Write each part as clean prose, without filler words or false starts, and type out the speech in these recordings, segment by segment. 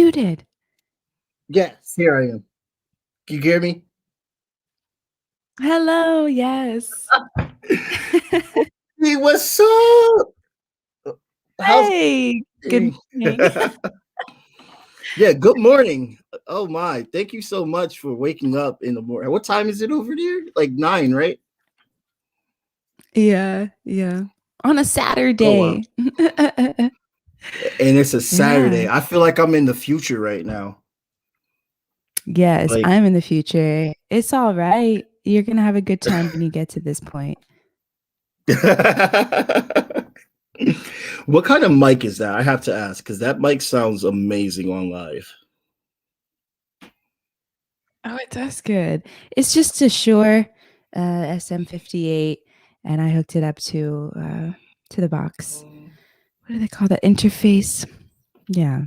muted. Yes, here I am. Can you hear me? Hello, yes. Hey, what's up? How's Hey, good it? morning. Yeah, good morning. Oh my, thank you so much for waking up in the morning. What time is it over there? Like 9, right? Yeah. On a Oh wow. Saturday. And it's a Yeah. Saturday. I feel like I'm in the future right now. Yes, Like I'm in the future. It's all right. You're gonna have a good time when you get to this point. what kind of mic is that? I have to ask because that mic sounds amazing on live. Oh, it does good. It's just a Shure SM58, and I hooked it up to the box. What do they call that? Interface. Yeah.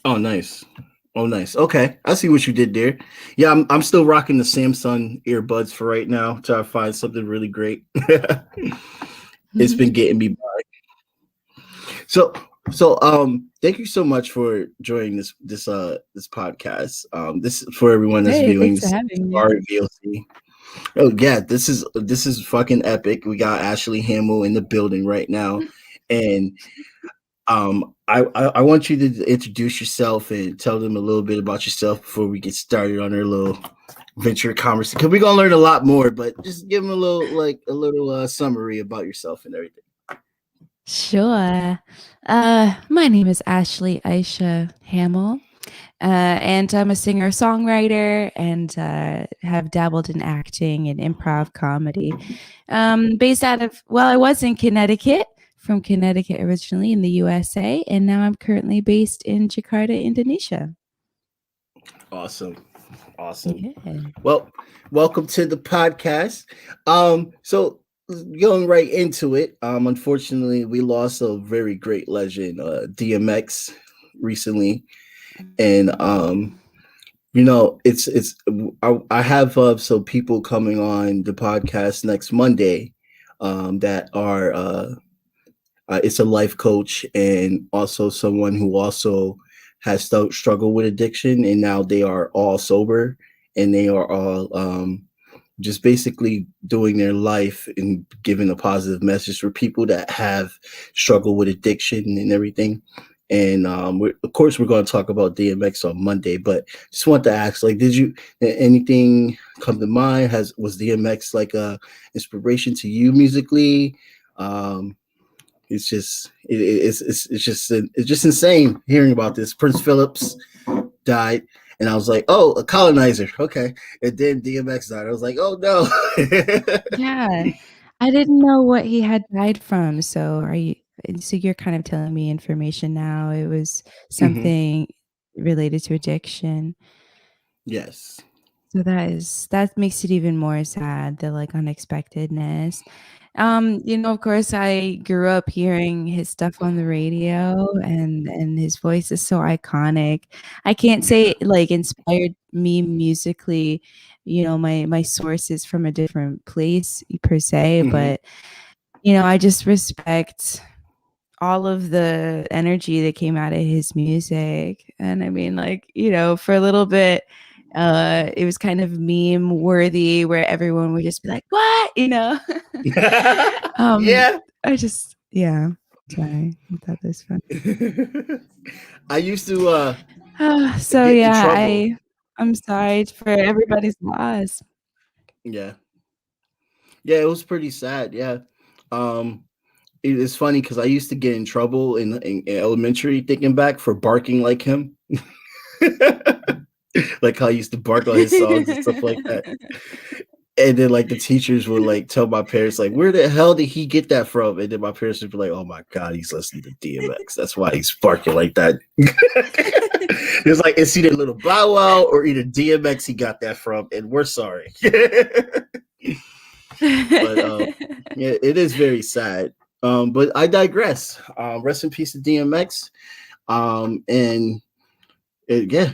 Oh, nice. Oh, nice. Okay, I see what you did there. Yeah, I'm still rocking the Samsung earbuds for right now. Try to find something really great. It's been getting me by. So thank you so much for joining this podcast. This for everyone that's Hey, viewing thanks for this having me. our VOC. Oh yeah, this is fucking epic. We got Ashley Hamel in the building right now, and I want you to introduce yourself and tell them a little bit about yourself before we get started on our little venture conversation. Because we're gonna learn a lot more, but just give them a little summary about yourself and everything. Sure. My name is Ashley Aisha Hamel, and I'm a singer-songwriter and have dabbled in acting and improv comedy. Based out of, well, I was in Connecticut, from Connecticut originally in the USA, and now I'm currently based in Jakarta, Indonesia. Awesome. Awesome. Yeah. Well, welcome to the podcast. So going right into it, unfortunately we lost a very great legend, DMX recently. And I have some people coming on the podcast next Monday that are it's a life coach and also someone who also has struggled with addiction, and now they are all sober, and they are all just basically doing their life and giving a positive message for people that have struggled with addiction and everything. And of course, we're going to talk about DMX on Monday, but just want to ask, like, did you anything come to mind? Was DMX like a inspiration to you musically? Um, it's just insane hearing about this. Prince Phillips died, and I was like, oh, a colonizer, okay. And then DMX died. I was like, oh no. Yeah. I didn't know what he had died from, so you're kind of telling me information now. It was hmm something related to addiction. Yes. So that makes it even more sad, the, like, unexpectedness. Of course, I grew up hearing his stuff on the radio, and his voice is so iconic. I can't say it, like, inspired me musically, my source is from a different place per se, hmm but, I just respect all of the energy that came out of his music. And I mean, like, for a little bit, it was kind of meme worthy where everyone would just be like, "What?" Um, yeah. yeah. Sorry, I thought that was fun. I used to So get in yeah, trouble. I'm sorry for everybody's loss. Yeah. Yeah, it was pretty sad. Yeah. Um, it's funny because I used to get in trouble in elementary, thinking back, for barking like him. Like how I used to bark on his songs and stuff like that. And then like the teachers would like tell my parents like, where the hell did he get that from? And then my parents would be like, oh my god, he's listening to DMX. That's why he's barking like that. It's like it's either Little Bow Wow or either DMX he got that from, and we're sorry. But yeah, it is very sad. But I digress. Rest in peace to DMX. And yeah,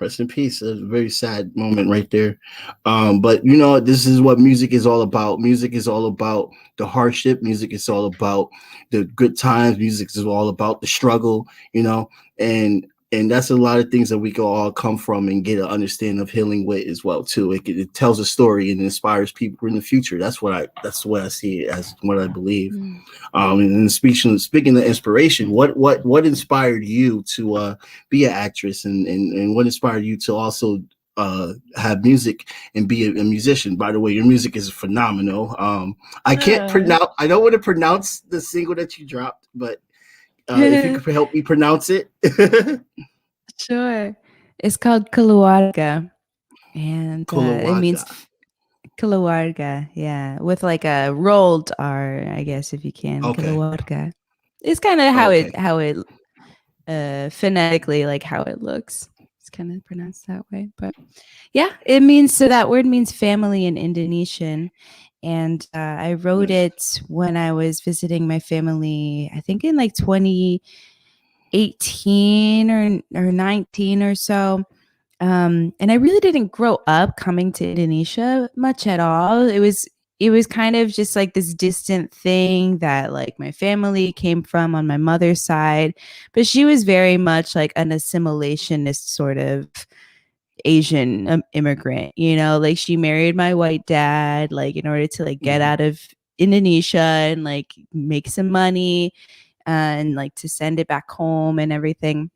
rest in peace. A very sad moment right there. But this is what music is all about. Music is all about the hardship. Music is all about the good times. Music is all about the struggle. And and that's a lot of things that we can all come from and get an understanding of healing with as well too. It tells a story and inspires people in the future. That's the way I see it, as what I believe. Mm. And speaking of inspiration, what inspired you to be an actress, and what inspired you to also have music and be a musician? By the way, your music is phenomenal. I can't Uh, pronounce. I don't want to pronounce the single that you dropped, but if you could help me pronounce it. Sure. It's called Keluarga, and it Kulawaga. means keluarga, yeah, with like a rolled R, I guess, if you can. Okay. Keluarga. It's kind of Okay. how it phonetically, like how it looks. It's kind of pronounced that way, but yeah, it means, so that word means family in Indonesian. And I wrote Nice. it when I was visiting my family, I think in like 2018 or 19 or so. And I really didn't grow up coming to Indonesia much at all. It was kind of just like this distant thing that like my family came from on my mother's side, but she was very much like an assimilationist sort of Asian immigrant, you know, like she married my white dad, like in order to like get Mhm. out of Indonesia and like make some money and like to send it back home and everything.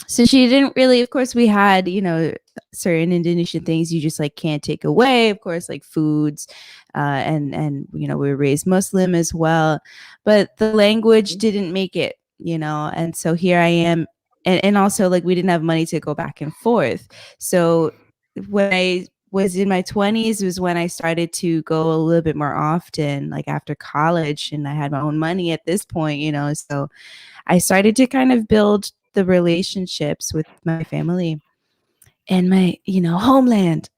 So she didn't really, of course, we had, you know, certain Indonesian things you just like can't take away, of course, like foods, and you know, we were raised Muslim as well, but the language didn't make it, you know, and so here I am, and also like we didn't have money to go back and forth. So when I was in my 20s was when I started to go a little bit more often, like after college, and I had my own money at this point, you know, so I started to kind of build the relationships with my family and my, you know, homeland.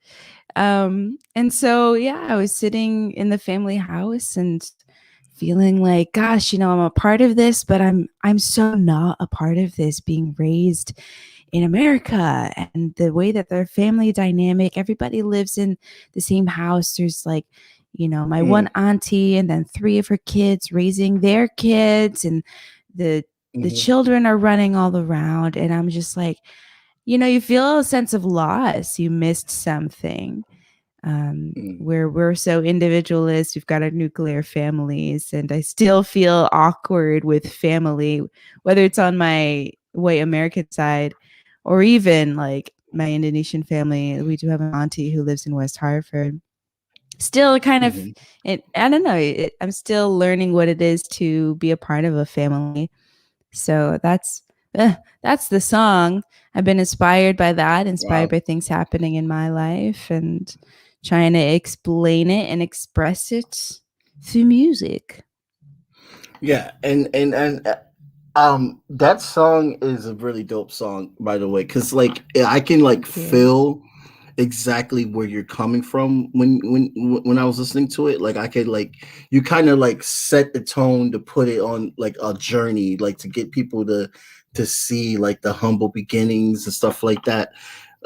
And so, yeah, I was sitting in the family house and feeling like, gosh, you know, I'm a part of this, but I'm so not a part of this, being raised in America and the way that their family dynamic, everybody lives in the same house. There's like, you know, my one Mm. auntie and then three of her kids raising their kids, and the the Mhm. children are running all around, and I'm just like, you know, you feel a sense of loss. You missed something. Mm. We're so individualist. We've got our nuclear families, and I still feel awkward with family, whether it's on my white American side or even like my Indonesian family. We do have an auntie who lives in West Hartford. Still kind of, Mhm. I don't know. I'm still learning what it is to be a part of a family. So that's the song. I've been inspired by that, inspired Wow. by things happening in my life, and trying to explain it and express it through music. Yeah, and that song is a really dope song, by the way, because like I can like Thank you. feel exactly where you're coming from when I was listening to it. Like I could like you kind of like set the tone to put it on like a journey, like to get people to see like the humble beginnings and stuff like that.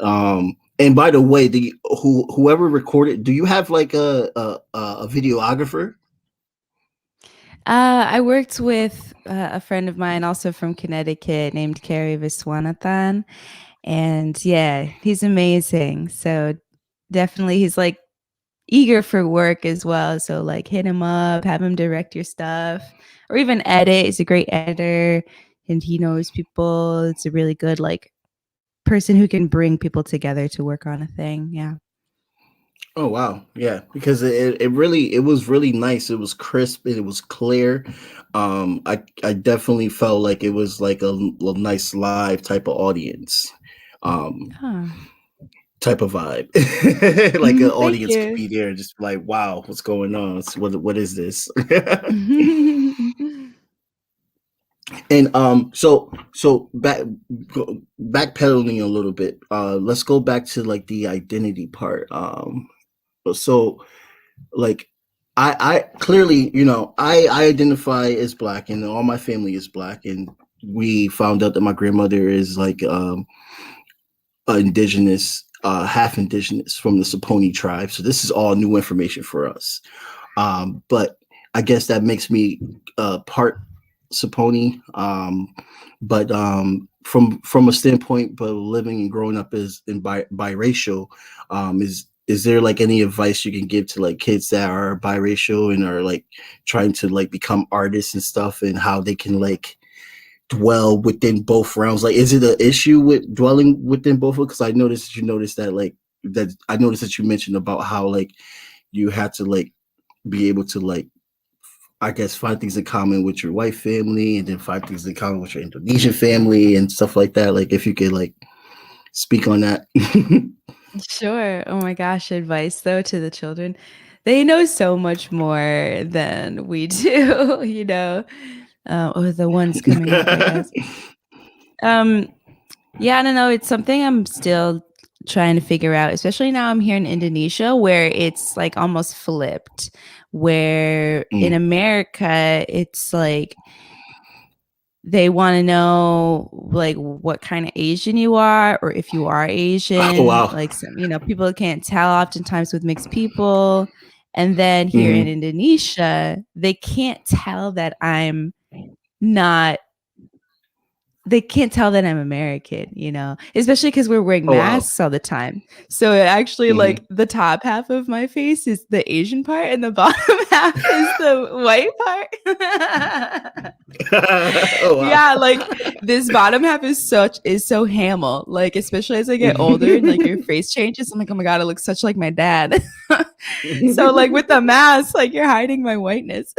And by the way, the whoever recorded, do you have like a videographer? I worked with a friend of mine, also from Connecticut, named Carrie Viswanathan, and yeah, he's amazing. So definitely, he's like eager for work as well. So like hit him up, have him direct your stuff or even edit. He's a great editor and he knows people. It's a really good like person who can bring people together to work on a thing. Yeah. Oh wow, yeah, because it was really nice. It was crisp and it was clear. I definitely felt like it was like a nice live type of audience, um, Oh. type of vibe. Like an Thank audience could you. be there, just like, wow, what's going on? What is this? And so backpedaling a little bit. Let's go back to like the identity part. So like I clearly, you know, I identify as black and all my family is black, and we found out that my grandmother is like indigenous, half indigenous from the Saponi tribe. So this is all new information for us. But I guess that makes me part Saponi. But from a standpoint, but living and growing up as in biracial, is there like any advice you can give to like kids that are biracial and are like trying to like become artists and stuff, and how they can like dwell within both realms? Like, is it an issue with dwelling within both? Because I noticed that like that I noticed that you mentioned about how like you had to like be able to like, I guess, find things in common with your white family and then find things in common with your Indonesian family and stuff like that. Like, if you could like speak on that. Sure. Oh my gosh, advice though to the children. They know so much more than we do, or the ones coming up, I guess. Yeah, I don't know. It's something I'm still trying to figure out, especially now I'm here in Indonesia where it's like almost flipped, where in America, it's like they want to know like what kind of Asian you are, or if you are Asian. Wow. Like people can't tell oftentimes with mixed people. And then here in Indonesia, they can't tell that I'm not they can't tell that I'm American, especially because we're wearing masks all the time. So it actually like the top half of my face is the Asian part and the bottom half is the white part. Oh, wow. Yeah, like this bottom half is so Hamel. Like, especially as I get older and like your face changes, I'm like, oh my God, I look such like my dad. So like with the mask, like you're hiding my whiteness.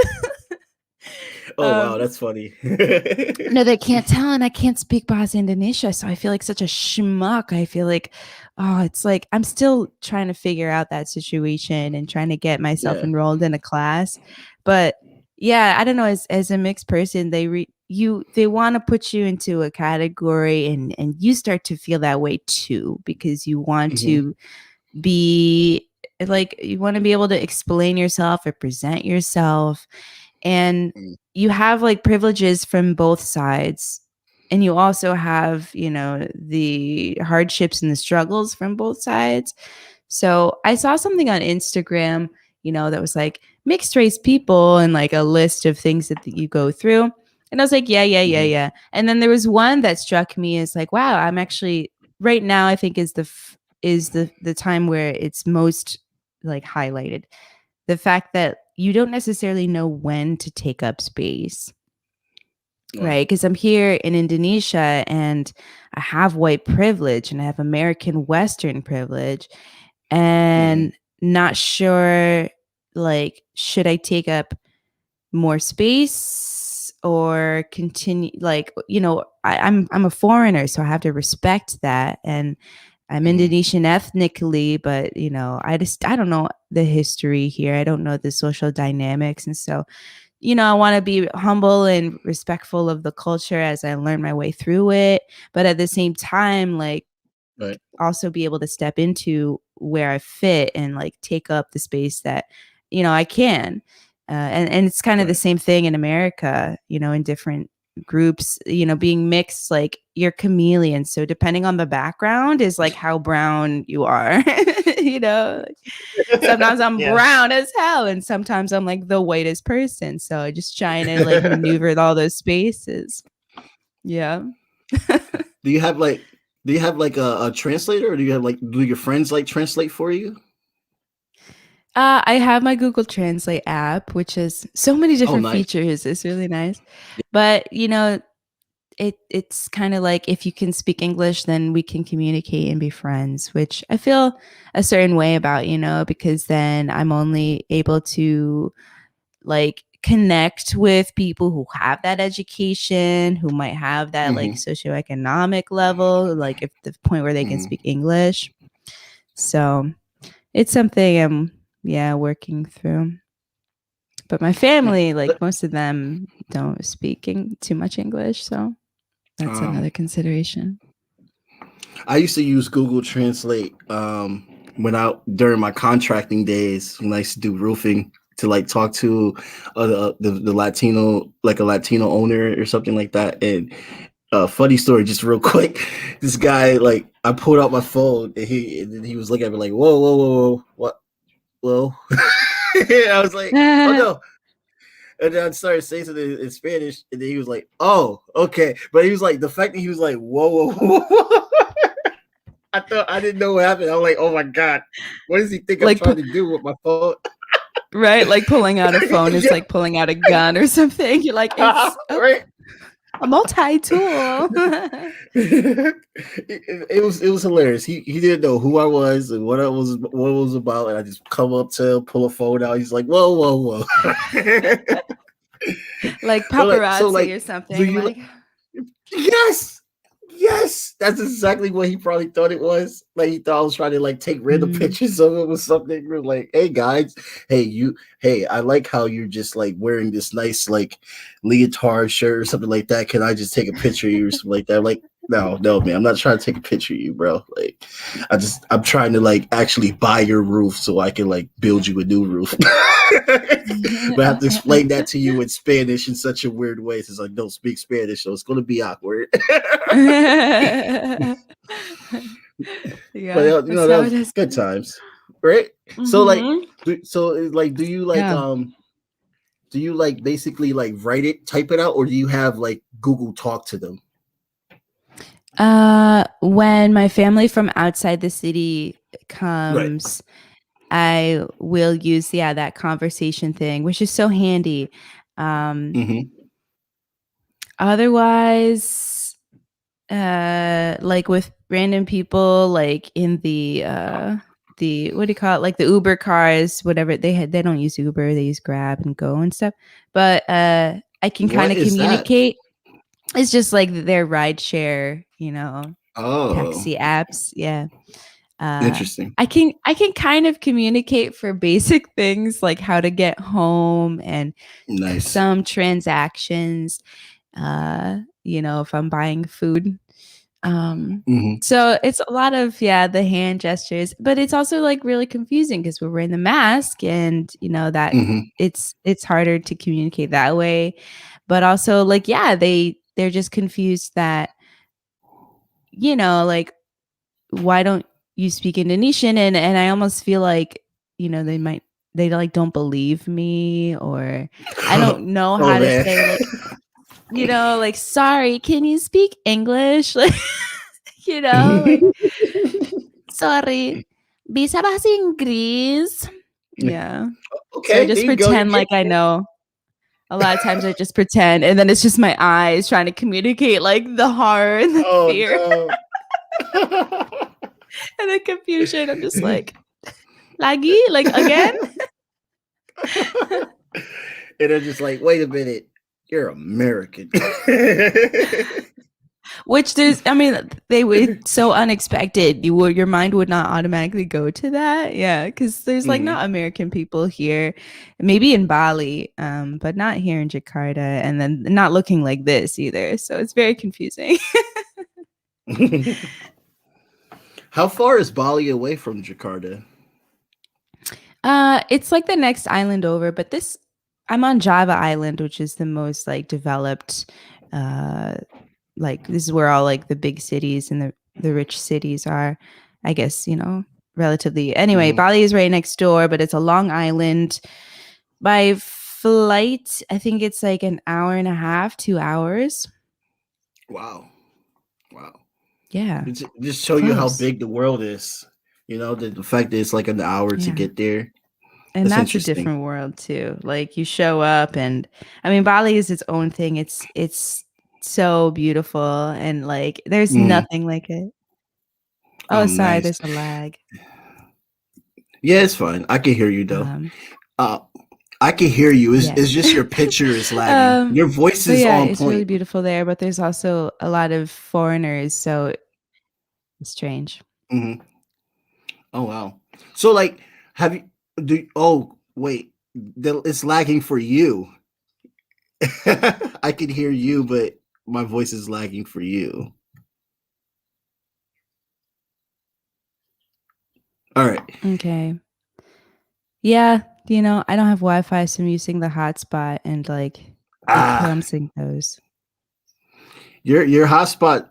Oh, wow, that's funny. No, they can't tell, and I can't speak Bahasa Indonesia, so I feel like such a schmuck. I feel like, it's like I'm still trying to figure out that situation and trying to get myself enrolled in a class. But yeah, I don't know. As a mixed person, they want to put you into a category, and you start to feel that way too, because you want to be like, you want to be able to explain yourself or present yourself. And you have like privileges from both sides, and you also have the hardships and the struggles from both sides. So I saw something on Instagram that was like mixed race people and like a list of things that you go through, and I was like, yeah. And then there was one that struck me as like, wow, I'm actually right now, I think is the time where it's most like highlighted, the fact that you don't necessarily know when to take up space, right? Because I'm here in Indonesia and I have white privilege and I have American Western privilege, and not sure, like, should I take up more space or continue? Like, I'm a foreigner, so I have to respect that. And I'm Indonesian ethnically, but I don't know the history here. I don't know the social dynamics. And so, I want to be humble and respectful of the culture as I learn my way through it. But at the same time, like, also be able to step into where I fit and like take up the space that, I can. And it's kind of the same thing in America, in different groups, being mixed, like you're chameleon. So depending on the background is like how brown you are, sometimes I'm brown as hell. And sometimes I'm like the whitest person. So just trying to like maneuver all those spaces. Yeah. Do you have like a translator, or do your friends like translate for you? I have my Google Translate app, which has so many different features. It's really nice. But, it's kind of like, if you can speak English, then we can communicate and be friends, which I feel a certain way about, because then I'm only able to like connect with people who have that education, who might have that like socioeconomic level, like if the point where they can speak English. So it's something I'm working through. But my family, like most of them don't speak too much English, so that's another consideration. I used to use Google Translate during my contracting days when I used to do roofing, to like talk to the Latino, like a Latino owner or something like that. And funny story, just real quick. This guy, like, I pulled out my phone and he was looking at me like, whoa, what? Whoa. And I was like, oh no. And then I started saying something in Spanish, and then he was like, "Oh, okay." But he was like, the fact that he was like, "Whoa, whoa, whoa." I didn't know what happened. I was like, "Oh my god, what does he think I'm Like, trying to do with my phone?" right? Like pulling out a phone is Yeah. like pulling out a gun or something. You're like, it's Right. a multi-tool. It was hilarious. He didn't know who I was and what it was about, and I just come up to him, pull a phone out. He's like, "Whoa, whoa, whoa!" Like But paparazzi or do something. you? Like, Yes, yes, that's exactly what he probably thought it was. Like he thought I was trying to like take random mm, pictures of him or something. We're like, "Hey guys, hey, I like how you're just like wearing this nice like leotard shirt or something like that. Can I just take a picture of you or something like that?" I'm like, no, man, I'm not trying to take a picture of you, bro. Like, I'm trying to like actually buy your roof so I can like build you a new roof. But I have to explain that to you in Spanish in such a weird way since I don't speak Spanish, so it's going to be awkward. yeah, But that's that how was it is. good times, right? So Mm-hmm. Yeah. do you like basically like write it, type it out, or do you have like Google talk to them? When my family from outside the city Right. comes, I will use that conversation thing, which is so handy. Mm-hmm. Otherwise, like with random people, like in the what do you call it? Like the Uber cars, whatever they don't use Uber, they use Grab and Go and stuff. But I can kind What of is that? communicate. It's just like their ride share, Oh, taxi apps. Yeah. interesting. I can kind of communicate for basic things like how to get home and Nice. some transactions, if I'm buying food. Um, Mm-hmm. so it's a lot of the hand gestures, but it's also like really confusing because we're wearing the mask and that Mm-hmm. it's harder to communicate that way. But also like they're just confused that like why don't you speak Indonesian? And I almost feel like, they like don't believe me, or I don't know Oh how to man. say like, like, sorry, can you speak English? Like, like, sorry, bisa bahasa Inggris? Yeah. So I Okay, there just you go. You're pretend like I know. A lot of times I just pretend, and then it's just my eyes trying to communicate like the horror and the Oh fear no. and the confusion. I'm just like, lagi, like again? And they're just like, wait a minute, you're American. Which they would so unexpected. Your mind would not automatically go to that. Yeah, because there's like Mhm. not American people here, maybe in Bali, but not here in Jakarta, and then not looking like this either. So it's very confusing. How far is Bali away from Jakarta? It's like the next island over, but I'm on Java Island, which is the most like developed. Like this is where all like the big cities and the rich cities are. I guess relatively. Anyway, Mhm. Bali is right next door, but it's a long island. By flight, I think it's like an hour and a half, 2 hours. Wow. Wow. Yeah, Just it's show you how close. big the world is. The fact that it's like an hour to Yeah. get there. And That's that's a interesting. different world too. Like you show up and Bali is its own thing. It's so beautiful and like there's Mhm. nothing like it. Oh, Oh, sorry, nice. there's a lag. Yeah, it's fine. I can hear you though. Um, Uh, I can hear you. yeah. It's just your picture is lagging. Your voice But is yeah, on it's really point. beautiful there, but there's also a lot of foreigners, so it's strange. Mhm. Oh wow. So like, have you do? Oh wait, it's lagging for you. I can hear you, but my voice is lagging for you. All right. Okay. Yeah, I don't have Wi-Fi, so I'm using the hotspot and like it Ah, comes and goes. your hotspot.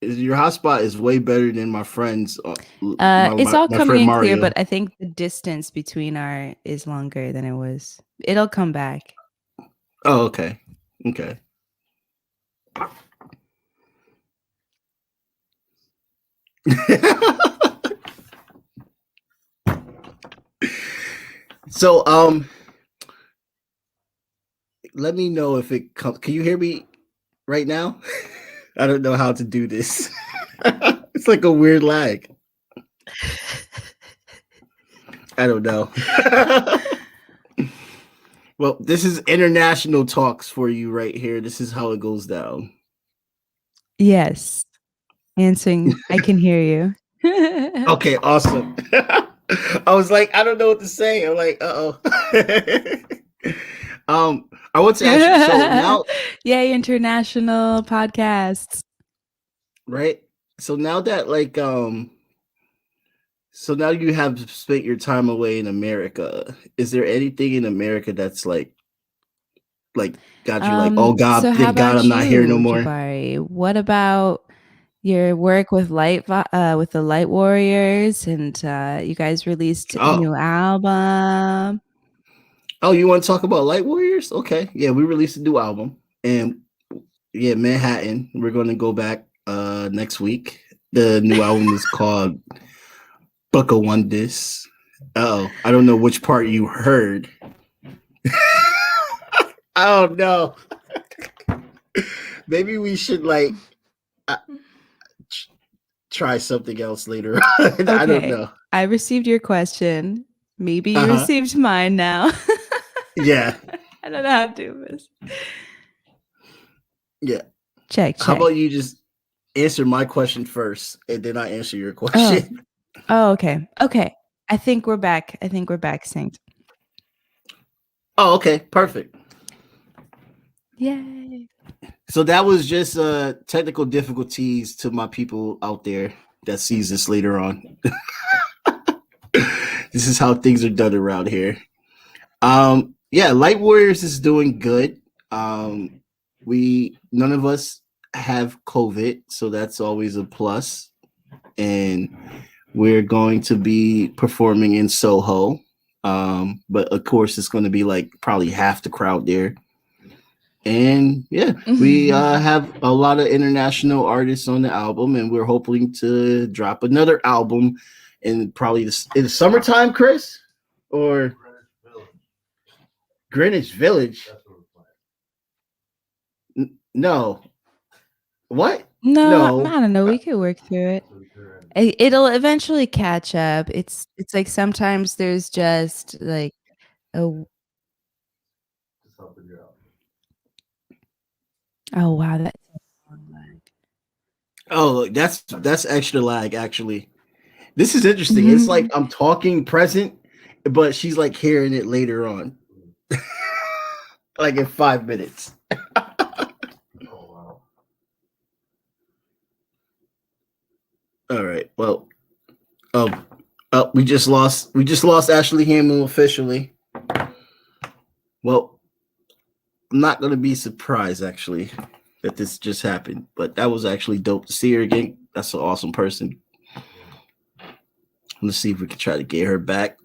Your hotspot is way better than my friend's. It's all My coming friend in clear, but Mario. I think the distance between our is longer than it was. It'll come back. Oh, okay. Okay. So, let me know if it comes. Can you hear me right now? I don't know how to do this. It's like a weird lag. I don't know. Well, this is international talks for you right here. This is how it goes down. Yes. Answering, I can hear you. Okay, awesome. I was like, I don't know what to say. I'm like, uh-oh. I want to ask you, so now, Yay, international podcasts. right? So now that so now you have spent your time away in America. Is there anything in America that's like got you like, oh God, So how thank God about I'm not here no you, more? Jabari? What about your work with with the Light Warriors, and you guys released a Oh, new album? oh, you want to talk about Light Warriors? Okay, yeah, we released a new album, and yeah, Manhattan. We're going to go back next week. The new album is called Book of Wonders. Oh, I don't know which part you heard. Oh no. Maybe we should uh, try something else later on. I don't Okay, know. I received your question. Maybe you Uh-huh. received mine now. Yeah. I don't know how to do this. Yeah. Check, How check. about you just answer my question first and then I answer your Oh, question? oh, okay. Okay. I think we're back. I think we're back synced. Oh, okay. Perfect. Yay. So that was just technical difficulties to my people out there that sees this later on. This is how things are done around here. Yeah, Light Warriors is doing good. We none of us have COVID, so that's always a plus. And we're going to be performing in Soho. But of course it's going to be like probably half the crowd there. And yeah, we have a lot of international artists on the album, and we're hoping to drop another album in probably in the summertime, Chris, or Greenwich Village. No, what? No, I No. don't know. We could work through it. It'll eventually catch up. It's like sometimes there's just like a oh wow, that's a long lag. Oh, that's extra lag. Actually, this is interesting. It's like I'm talking present, but she's like hearing it later on, like in 5 minutes. All right. Well, um, we just lost Ashley Hamel officially. Well, I'm not gonna be surprised actually that this just happened, but that was actually dope to see her again. That's an awesome person. Let's see if we can try to get her back.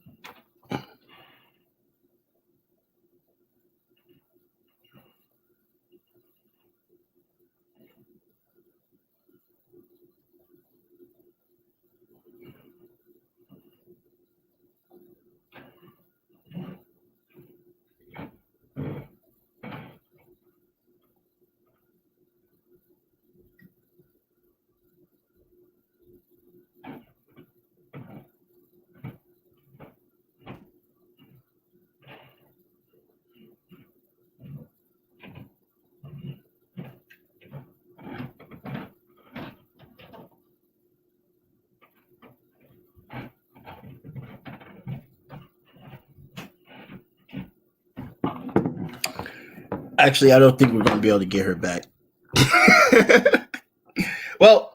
Actually, I don't think we're gonna be able to get her back. Well,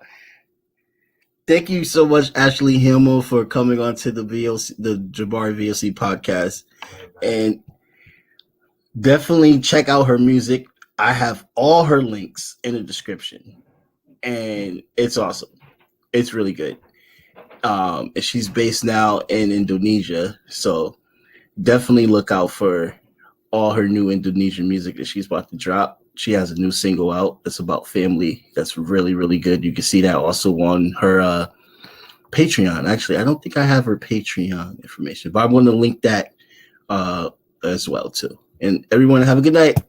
thank you so much, Ashley Hamel, for coming on to the Jabari VOC podcast. And definitely check out her music. I have all her links in the description. And it's awesome. It's really good. And she's based now in Indonesia. So definitely look out for all her new Indonesian music that she's about to drop. She has a new single out that's about family. That's really, really good. You can see that also on her Patreon. Actually, I don't think I have her Patreon information, but I'm going to link that as well too. And everyone have a good night.